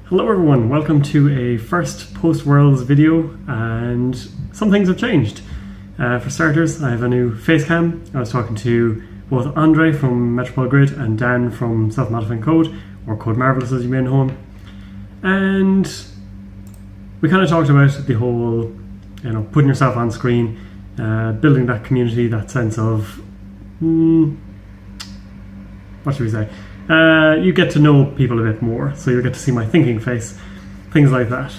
Hello everyone, welcome to a first post-Worlds video, and some things have changed. For starters, I have a new face cam. I was talking to both Andre from Metropole Grid and Dan from Self-Modifying Code, or Code Marvelous as you may know him. And we kind of talked about the whole, putting yourself on screen, building that community, that sense of, what should we say? You get to know people a bit more, so you'll get to see my thinking face, things like that.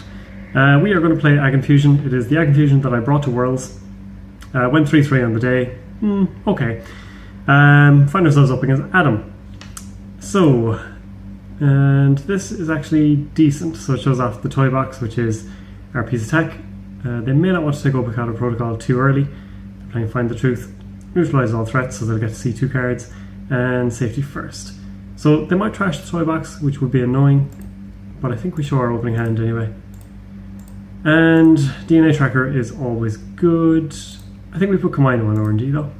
We are going to play AgInfusion. It is the AgInfusion that I brought to Worlds. Went 3-3 on the day. Okay. Find ourselves up against Adam. So, and this is actually decent. So it shows off the Toybox, which is our piece of tech. They may not want to take Opacado Protocol too early. They're playing Find the Truth, neutralize all threats, so they'll get to see 2 cards, and safety first. So they might trash the Toybox, which would be annoying, but I think we show our opening hand anyway. And DNA Tracker is always good. I think we put Kamino on R&D though.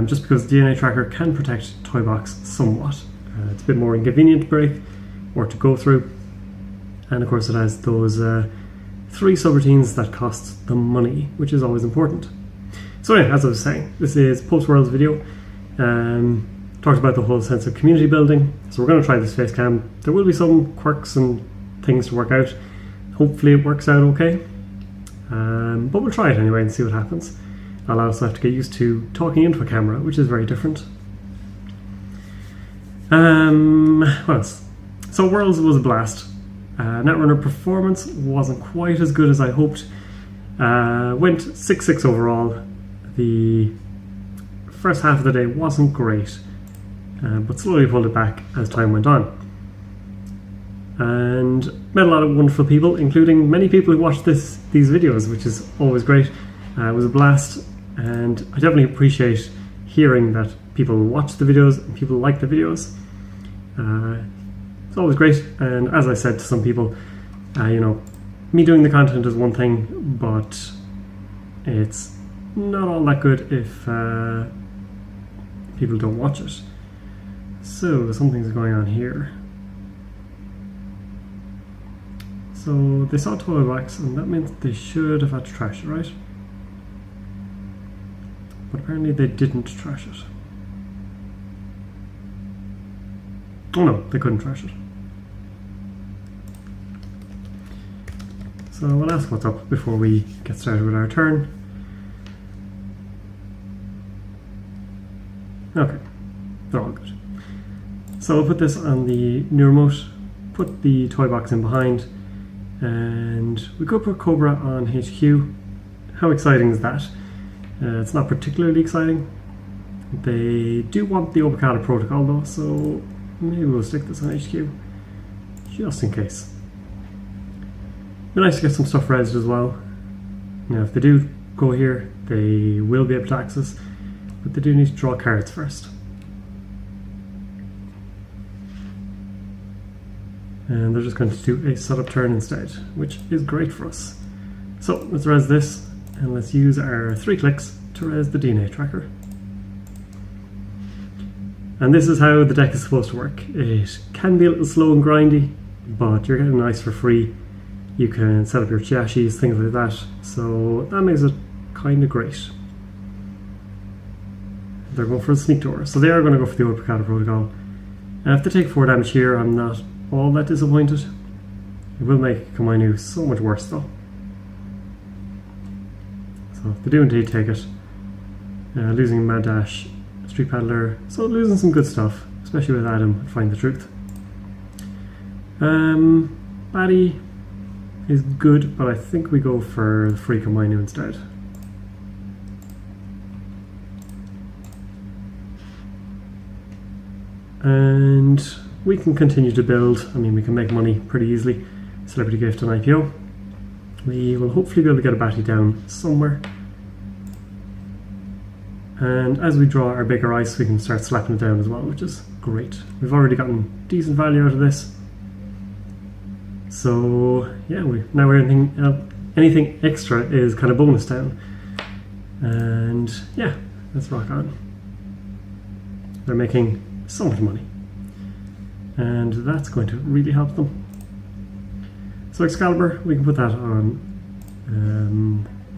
Just because DNA Tracker can protect Toybox somewhat. It's a bit more inconvenient to break or to go through. And of course it has those 3 subroutines that cost the money, which is always important. So anyway, as I was saying, this is post-Worlds video. Talked about the whole sense of community building, so we're going to try this face cam. There will be some quirks and things to work out. Hopefully it works out okay, but we'll try it anyway and see what happens. I'll also have to get used to talking into a camera, which is very different. What else? So Worlds was a blast. Netrunner performance wasn't quite as good as I hoped. Went 6-6 overall. The first half of the day wasn't great. But slowly pulled it back as time went on. And met a lot of wonderful people, including many people who watched these videos, which is always great. It was a blast, and I definitely appreciate hearing that people watch the videos and people like the videos. It's always great, and as I said to some people, me doing the content is one thing, but it's not all that good if people don't watch it. So something's going on here. So they saw Toybox, and that meant they should have had to trash it, right? But apparently they didn't trash it. Oh no, they couldn't trash it. So we'll ask what's up before we get started with our turn. Okay, they're all good. So I'll put this on the new remote, put the Toybox in behind, and we could put Cobra on HQ. How exciting is that? It's not particularly exciting. They do want the Opacado Protocol though, so maybe we'll stick this on HQ, just in case. Be nice to get some stuff rezzed as well. Now if they do go here, they will be able to access, but they do need to draw cards first. And they're just going to do a setup turn instead, which is great for us. So let's res this, and let's use our 3 clicks to res the DNA Tracker. And this is how the deck is supposed to work. It can be a little slow and grindy, but you're getting ice for free. You can set up your chashis, things like that, so that makes it kind of great. They're going for a sneak door, so they are going to go for the Opacado Protocol. And if they take 4 damage here, I'm not all that disappointed. It will make Kamino so much worse though. So if they do indeed take it, losing Mad Dash, Street Paddler, so losing some good stuff, especially with Adam, Find the Truth. Baddie is good, but I think we go for the free Kamino instead. And we can continue to build. I mean, we can make money pretty easily. Celebrity Gift and IPO. We will hopefully be able to get a Batty down somewhere. And as we draw our bigger ice, we can start slapping it down as well, which is great. We've already gotten decent value out of this. So yeah, now anything extra is kind of bonus down. And yeah, let's rock on. They're making so much money. and that's going to really help them. So Excalibur, we can put that on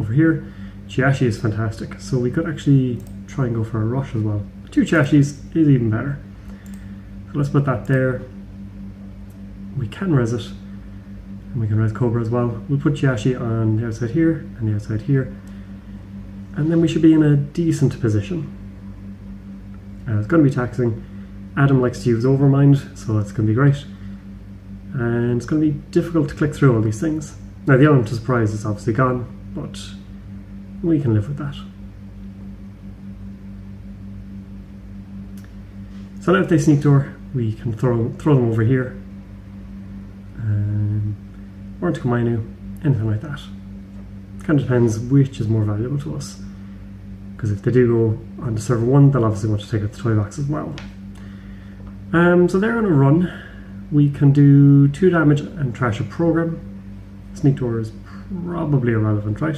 over here. Chiashi is fantastic, so we could actually try and go for a rush as well. 2 Chiashis is even better. So let's put that there. We can res it, and we can res Cobra as well. We'll put Chiashi on the outside here and the outside here, and then we should be in a decent position. It's going to be taxing. Adam likes to use Overmind, so that's going to be great. And it's going to be difficult to click through all these things. Now the element of surprise is obviously gone, but we can live with that. So now if they sneak door, we can throw them over here. Or into Komainu, anything like that. Kind of depends which is more valuable to us. Because if they do go onto server 1, they'll obviously want to take out the Toybox as well. So they're on a run. We can do 2 damage and trash a program. Sneak door is probably irrelevant, right?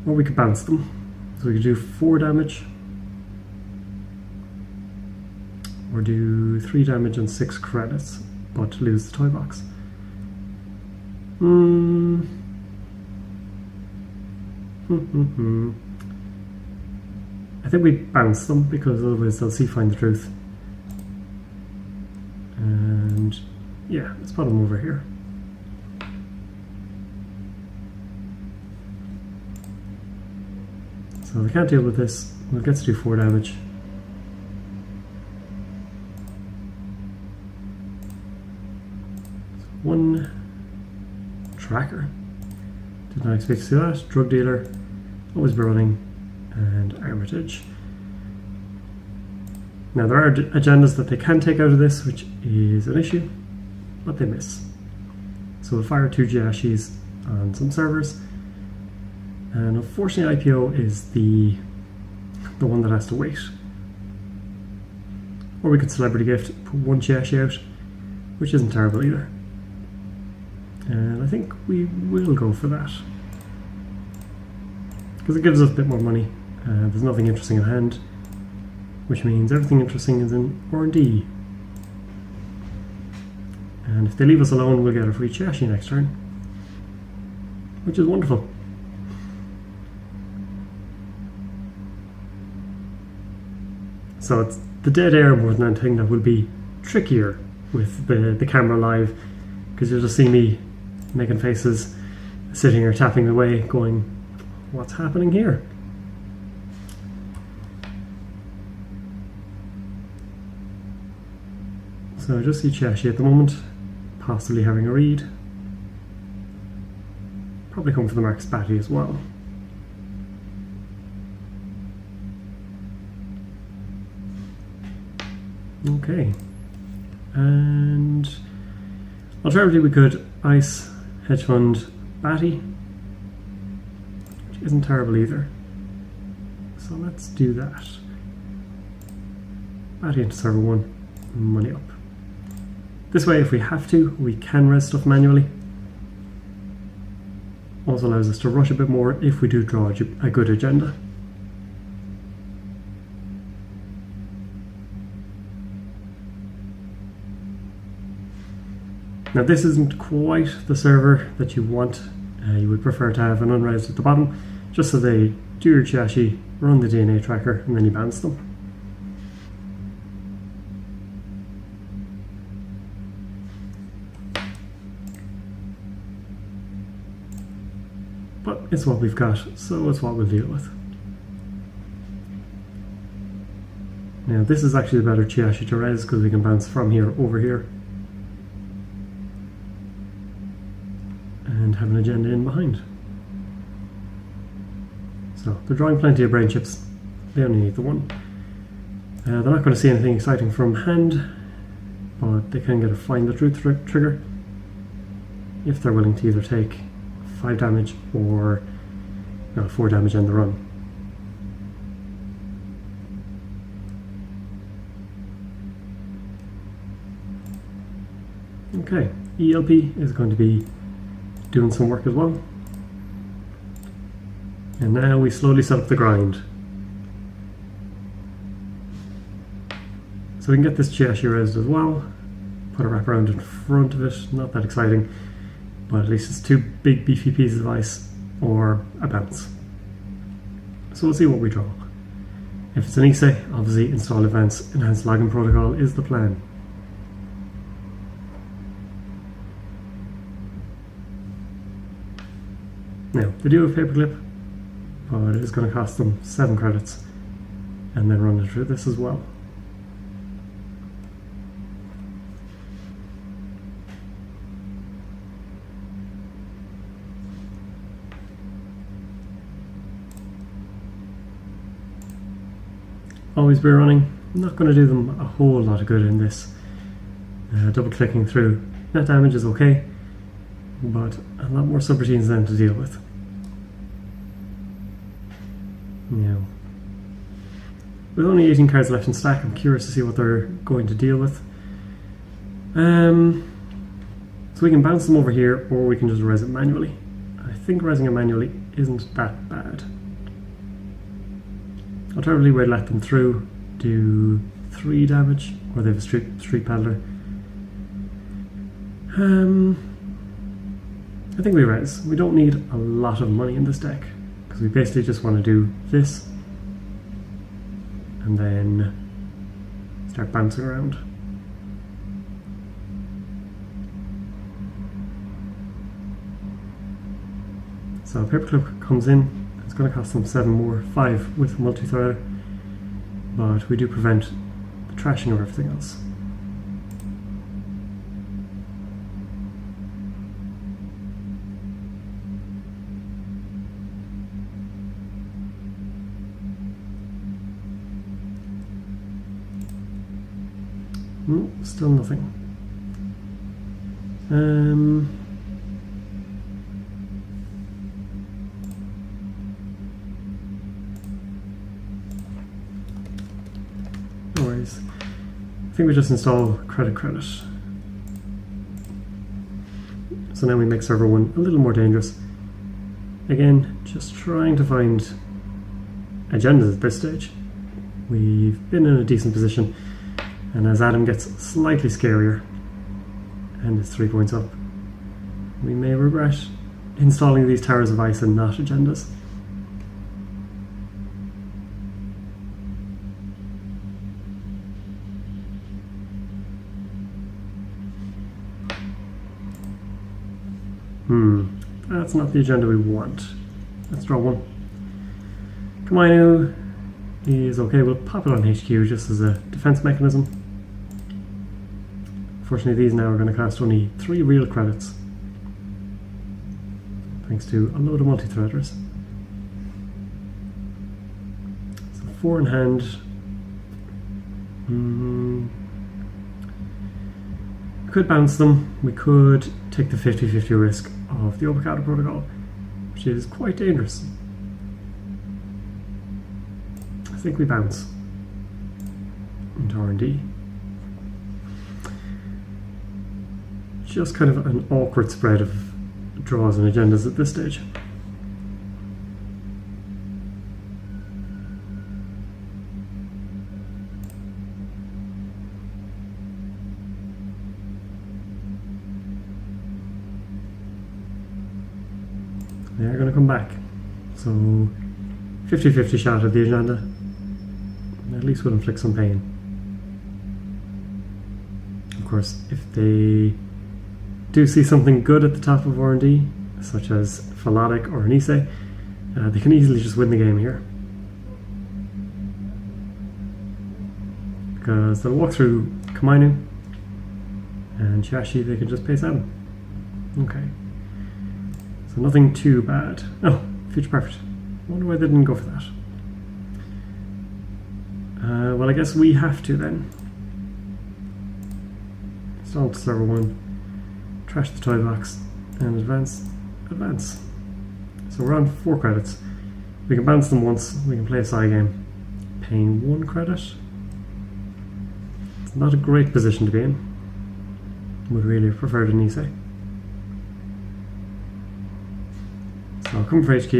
Or we could bounce them. So we could do 4 damage. Or do 3 damage and 6 credits, but lose the Toybox. I think we bounce them because otherwise they'll see Find the Truth. And yeah, let's put them over here. So they can't deal with this. We'll get to do 4 damage. So 1 tracker. Did not expect to see that. Drug dealer, always be running, and Armitage. Now there are agendas that they can take out of this, which is an issue, but they miss. So we'll fire 2 Jiashis on some servers, and unfortunately IPO is the one that has to wait. Or we could Celebrity Gift, put 1 Jiashi out, which isn't terrible either. And I think we will go for that. Because it gives us a bit more money. There's nothing interesting in hand, which means everything interesting is in R&D. And if they leave us alone, we'll get a free Chiashi next turn, which is wonderful. So it's the dead air more than anything that will be trickier with the camera live, because you'll just see me making faces, sitting here tapping away, going, what's happening here? So I just see Chiashi at the moment, possibly having a read. Probably come for the Marcus Batty as well. Okay, and alternatively we could ice Hedge Fund Batty, which isn't terrible either. So let's do that. Batty into server 1, money up. This way, if we have to, we can res stuff manually. Also allows us to rush a bit more if we do draw a good agenda. Now this isn't quite the server that you want. You would prefer to have an unresed at the bottom, just so they do your Chiashi, run the DNA tracker, and then you bounce them. But it's what we've got, so it's what we'll deal with. Now this is actually the better Chiashi to res because we can bounce from here over here. And have an agenda in behind. So they're drawing plenty of brain chips. They only need the 1. They're not going to see anything exciting from hand, but they can get a Find the Truth trigger if they're willing to either take 5 damage or 4 damage on the run. Okay, ELP is going to be doing some work as well. And now we slowly set up the grind. So we can get this Chiashi raised as well. Put a wraparound in front of it. Not that exciting, but at least it's two big beefy pieces of ice or a bounce. So we'll see what we draw. If it's an Ise, obviously install events, enhanced login protocol is the plan. Now, they do have paperclip, but it is going to cost them 7 credits, and then run it through this as well. Always be running. Not going to do them a whole lot of good in this. Double clicking through net damage is okay, but a lot more subroutines then to deal with. Now, with only 18 cards left in stack, I'm curious to see what they're going to deal with. So we can bounce them over here, or we can just res it manually. I think resing it manually isn't that bad. Alternatively, we'd let them through, do 3 damage, or they have a street paddler. I think we res. We don't need a lot of money in this deck, because we basically just want to do this, and then start bouncing around. So paperclip comes in. It's going to cost them 7 more, 5 with multi-threader, but we do prevent the trashing of everything else. Still nothing. No worries. I think we just install credit. So now we make server 1 a little more dangerous. Again, just trying to find agendas at this stage. We've been in a decent position, and as Adam gets slightly scarier and is 3 points up, we may regret installing these towers of ice and not agendas. That's not the agenda we want. Let's draw 1. Kamainu is okay, we'll pop it on HQ just as a defense mechanism. Unfortunately, these now are going to cost only 3 real credits, thanks to a load of multi-threaders. So 4 in hand. We could bounce them. We could take the 50-50 risk of the avocado protocol, which is quite dangerous. I think we bounce into R&D. Just kind of an awkward spread of draws and agendas at this stage. They're going to come back. So 50-50 shot at the agenda. At least we'll inflict some pain. Of course, if they do see something good at the top of R&D, such as Philodic or an Ise, they can easily just win the game here. Because they'll walk through Kamainu and Chiashi, they can just pace out him. Okay. So nothing too bad. Oh, future perfect. Wonder why they didn't go for that. Well, I guess we have to then. Install server 1, trash the Toybox, and advance. So we're on 4 credits. We can bounce them once, we can play a side game, paying 1 credit. It's not a great position to be in. Would really have preferred an Ise. So I'll come for HQ,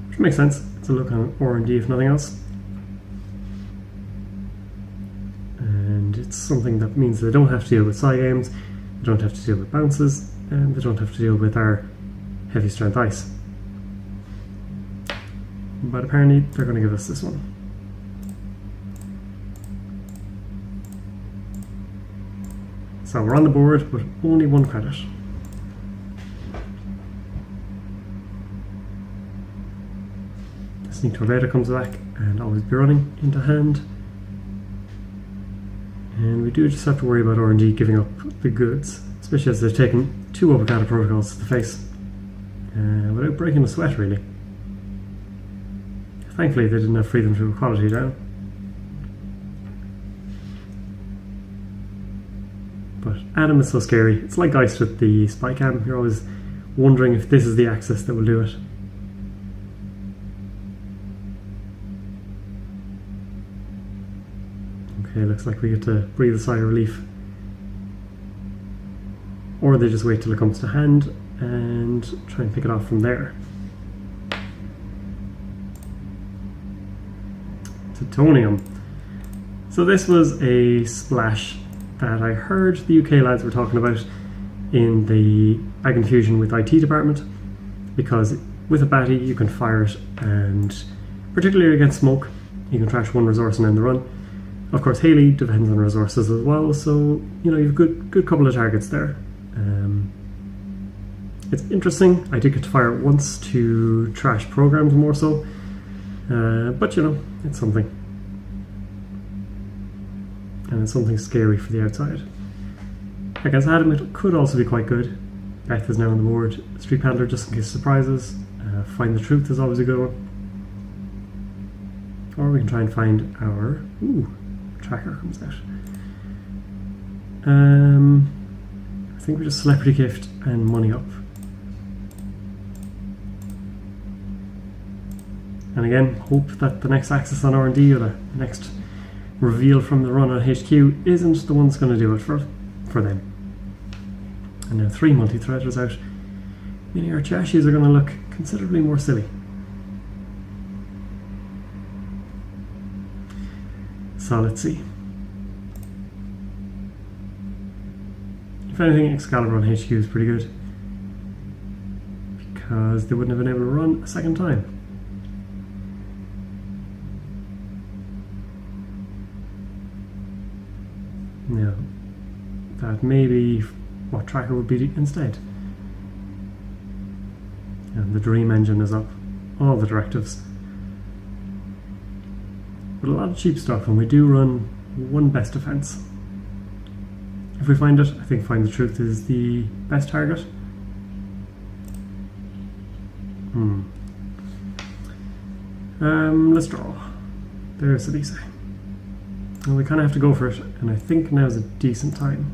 which makes sense. It's a look on R&D if nothing else. It's something that means they don't have to deal with side aims, they don't have to deal with bounces, and they don't have to deal with our heavy strength ice. But apparently they're going to give us this one. So we're on the board with only 1 credit. The Sneak Tornado comes back and always be running into hand. And we do just have to worry about R&D giving up the goods, especially as they've taken 2 Avocado protocols to the face without breaking a sweat, really. Thankfully they didn't have freedom to equality down. But Adam is so scary. It's like Geist with the spy cam. You're always wondering if this is the axis that will do it. Okay, looks like we get to breathe a sigh of relief. Or they just wait till it comes to hand and try and pick it off from there. Titanium. So this was a splash that I heard the UK lads were talking about in the AgInfusion with IT department, because with a batty you can fire it, and particularly against smoke you can trash 1 resource and end the run. Of course Haley depends on resources as well, so you know you've a good couple of targets there. It's interesting. I did get to fire it once to trash programs more so, but you know, it's something. And it's something scary for the outside. Against Adam it could also be quite good. Beth is now on the board. Street Paddler just in case surprises. Find the Truth is always a good one. Or we can try and find our... Ooh, tracker comes out. I think we just Celebrity Gift and Money Up. And again, hope that the next access on R&D or the next reveal from the run on HQ isn't the one that's going to do it for them. And now 3 multi-threaders out, meaning our chassis are going to look considerably more silly. So let's see. If anything, Excalibur on HQ is pretty good, because they wouldn't have been able to run a second time. Now, that may be what Tracker would be instead. And the Dream Engine is up. All the directives. But a lot of cheap stuff, and we do run 1 best defense. If we find it, I think Find the Truth is the best target. Let's draw. There's the Lisa. Well, we kind of have to go for it, and I think now's a decent time.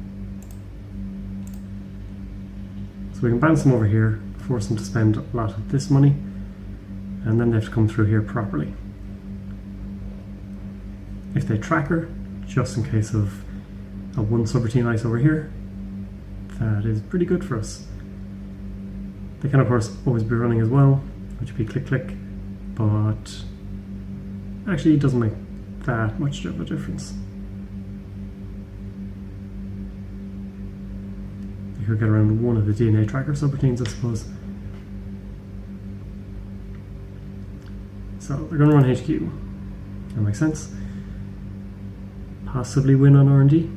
So we can bounce them over here, force them to spend a lot of this money, and then they have to come through here properly. If they track her, just in case of a 1 subroutine ice over here, that is pretty good for us. They can of course always be running as well, which would be click click, but actually it doesn't make that much of a difference. You could get around 1 of the DNA tracker subroutines, I suppose. So they're going to run HQ. That makes sense. Possibly win on R&D.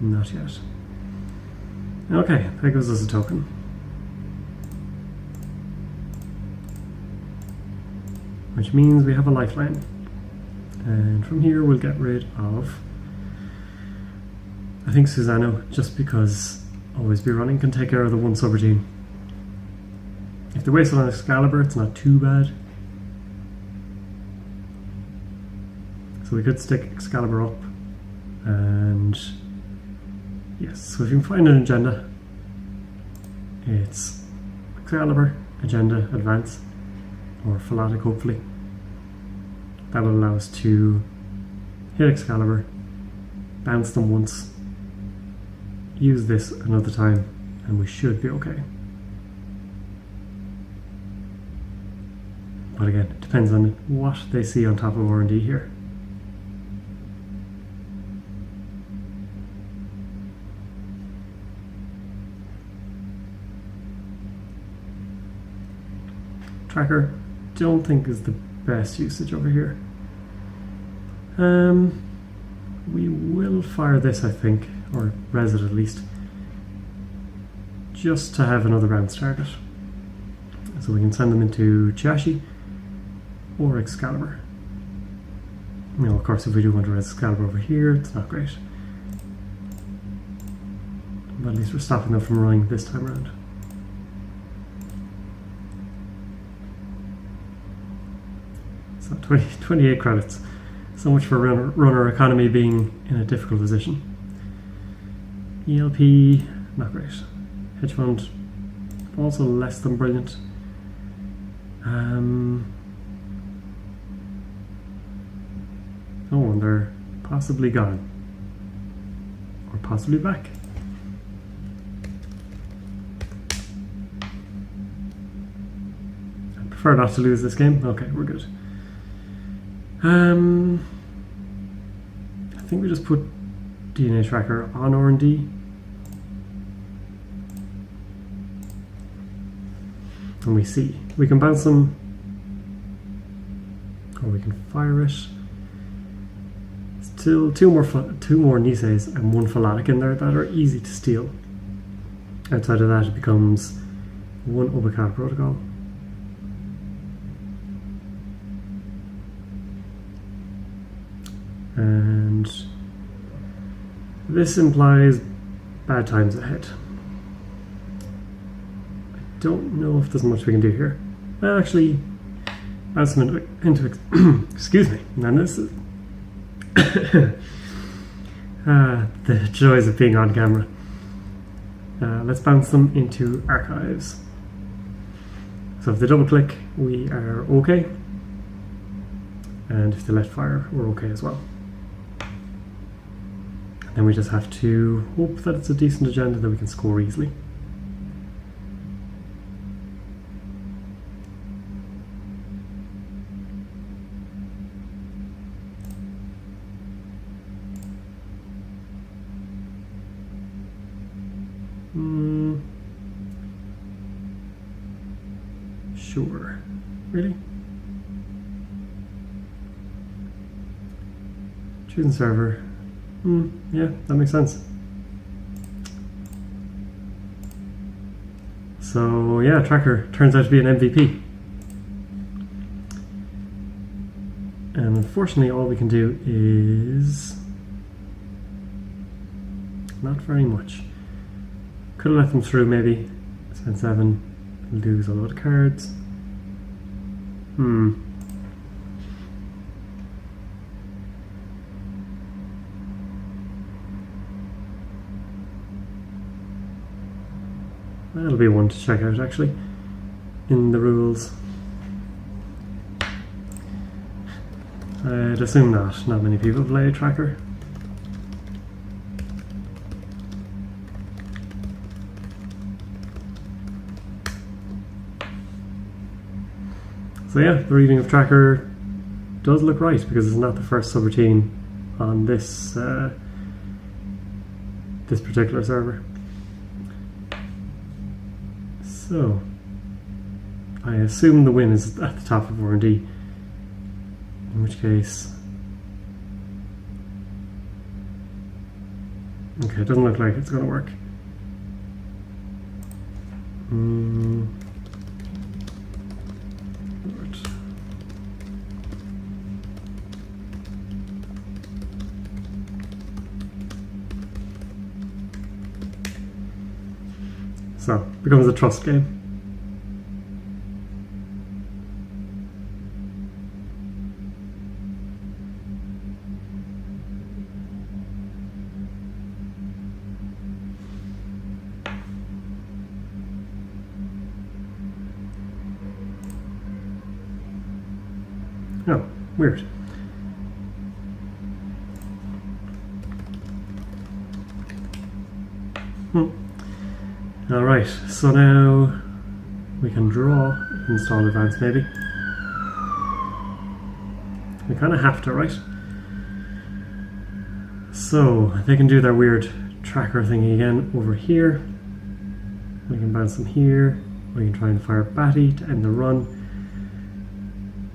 Not yet. Okay, that gives us a token. Which means we have a lifeline. And from here we'll get rid of, I think, Susano, just because Always Be Running can take care of the 1 subroutine. If they waste it on Excalibur, it's not too bad. So we could stick Excalibur up, and yes, so if you can find an agenda, it's Excalibur, Agenda, Advance, or Philotic hopefully. That will allow us to hit Excalibur, bounce them once, use this another time, and we should be okay. But again, it depends on what they see on top of R&D here. Tracker, don't think is the best usage over here. We will fire this, I think, or res it at least, just to have another bounce target. So we can send them into Chiashi or Excalibur. You know, of course, if we do want to res Excalibur over here, it's not great. But at least we're stopping them from running this time around. So 28 credits. So much for runner economy being in a difficult position. ELP, not great. Hedge fund, also less than brilliant. Oh, and they're possibly gone. Or possibly back. I prefer not to lose this game. Okay, we're good. I think we just put DNA tracker on R&D. And we see. We can bounce them, or we can fire it. Still two more Niseis and one Phalatic in there that are easy to steal. Outside of that, it becomes one Obicata Protocol. And this implies bad times ahead. I don't know if there's much we can do here. Well, actually, bounce them into excuse me. And this is the joys of being on camera. Let's bounce them into archives. So if they double click, we are okay. And if they let fire, we're okay as well. Then we just have to hope that it's a decent agenda that we can score easily. Sure. Really? Choosing server. Yeah, that makes sense. So yeah, Tracker turns out to be an MVP. And unfortunately all we can do is not very much. Could have let them through maybe. Spend 7, lose a lot of cards. That'll be one to check out actually in the rules. I'd assume not many people play Tracker. So yeah, the reading of Tracker does look right because it's not the first subroutine on this this particular server. So, I assume the win is at the top of R&D, in which case, okay, it doesn't look like it's going to work. So, it becomes a trust game. Oh, weird. Alright, so now we can draw, install advance maybe. We kind of have to, right? So they can do their weird tracker thingy again over here. We can bounce them here. We can try and fire Batty to end the run.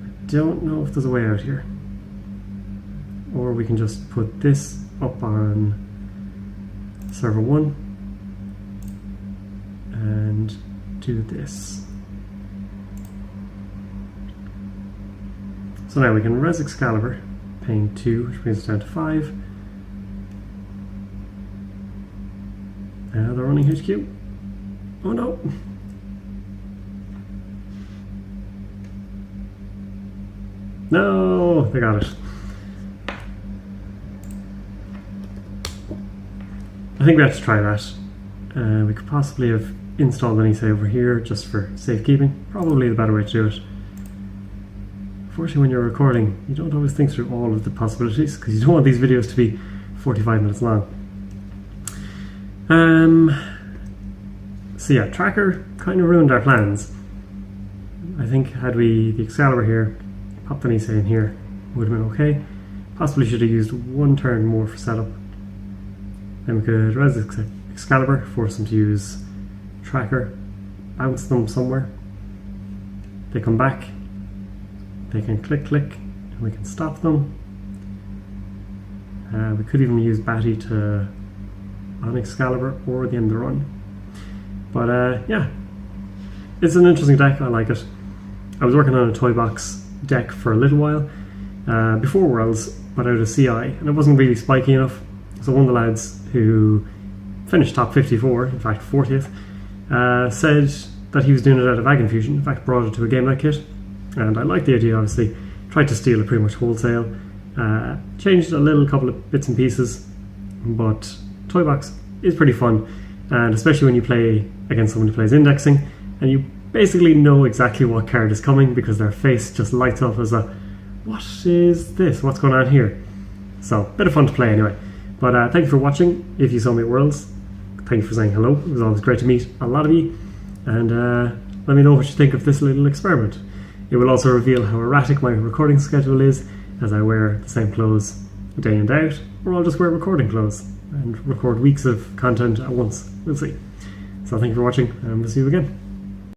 I don't know if there's a way out here. Or we can just put this up on server 1 and do this. So now we can res Excalibur, paying 2, which brings us down to 5. Now they're running HQ. Oh no! No, they got it. I think we have to try that. We could possibly have installed any save over here just for safekeeping. Probably the better way to do it. Unfortunately, when you're recording, you don't always think through all of the possibilities because you don't want these videos to be 45 minutes long. So yeah, tracker kind of ruined our plans. I think had we the Excalibur here, popped an Issa in here, would have been okay. Possibly should have used 1 turn more for setup. Then we could res Excalibur, force them to use tracker, bounce them somewhere. They come back, they can click, and we can stop them. We could even use Batty to on Excalibur or the end of the run. But yeah, it's an interesting deck, I like it. I was working on a Toybox deck for a little while before Worlds, but out of CI, and it wasn't really spiky enough. So one of the lads who finished top 54, in fact 40th, said that he was doing it out of AgInfusion, in fact brought it to a game night kit, and I liked the idea obviously, tried to steal it pretty much wholesale, changed a couple of bits and pieces, but Toybox is pretty fun, and especially when you play against someone who plays indexing, and you basically know exactly what card is coming because their face just lights up as a, what is this, what's going on here? So, bit of fun to play anyway. But thank you for watching. If you saw me at Worlds, thank you for saying hello. It was always great to meet a lot of you. And let me know what you think of this little experiment. It will also reveal how erratic my recording schedule is, as I wear the same clothes day in day out, or I'll just wear recording clothes and record weeks of content at once. We'll see. So thank you for watching, and we'll see you again.